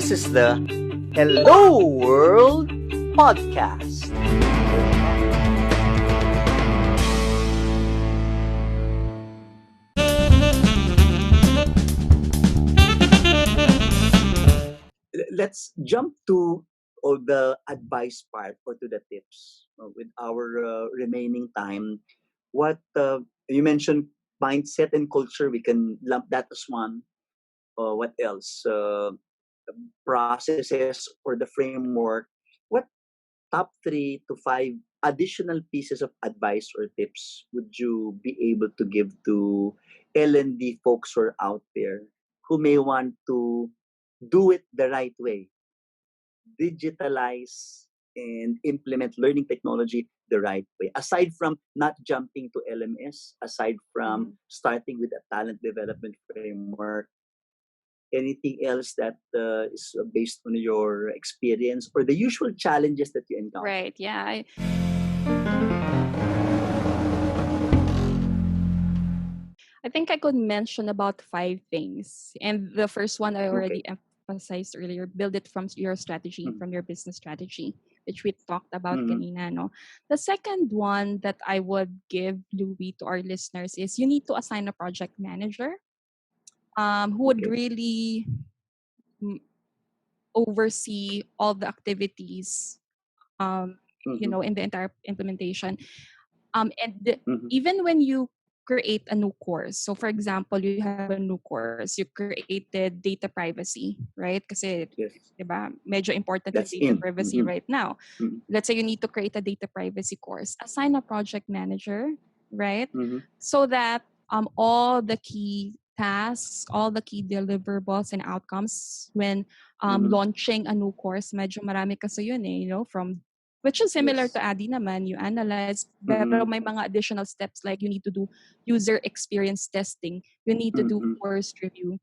This is the Hello World Podcast. Let's jump to the advice part or to the tips with our remaining time. What you mentioned, mindset and culture, we can lump that as one. What else? Processes or the framework. What top 3 to 5 additional pieces of advice or tips would you be able to give to L&D folks who are out there who may want to do it the right way, digitalize and implement learning technology the right way, aside from not jumping to LMS, aside from starting with a talent development framework? Anything else that is based on your experience or the usual challenges that you encounter? Right, yeah. I think I could mention about 5 things. And the first one I already emphasized earlier, build it from your strategy, from your business strategy, which we talked about kanina, no? The second one that I would give, Louis, to our listeners is you need to assign a project manager who would really oversee all the activities, in the entire implementation. And even when you create a new course, so for example, you have a new course, you created data privacy, right? Kasi, diba, medyo important yung data privacy right now. Let's say you need to create a data privacy course. Assign a project manager, right? So that all the key tasks, all the key deliverables and outcomes when launching a new course, medyo marami kasi yun from which is similar to Adi naman, you analyze, pero may mga additional steps like you need to do user experience testing, you need to do course review.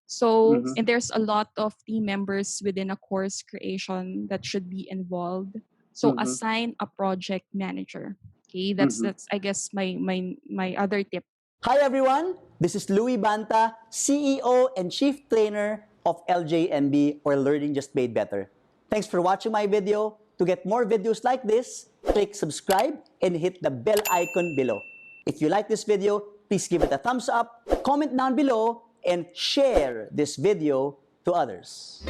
So, and there's a lot of team members within a course creation that should be involved. So, assign a project manager. Okay, that's I guess my other tip. Hi everyone, this is Louis Banta, CEO and Chief Trainer of LJMB, or Learning Just Made Better. Thanks for watching my video. To get more videos like this, click subscribe and hit the bell icon below. If you like this video, please give it a thumbs up, comment down below, and share this video to others.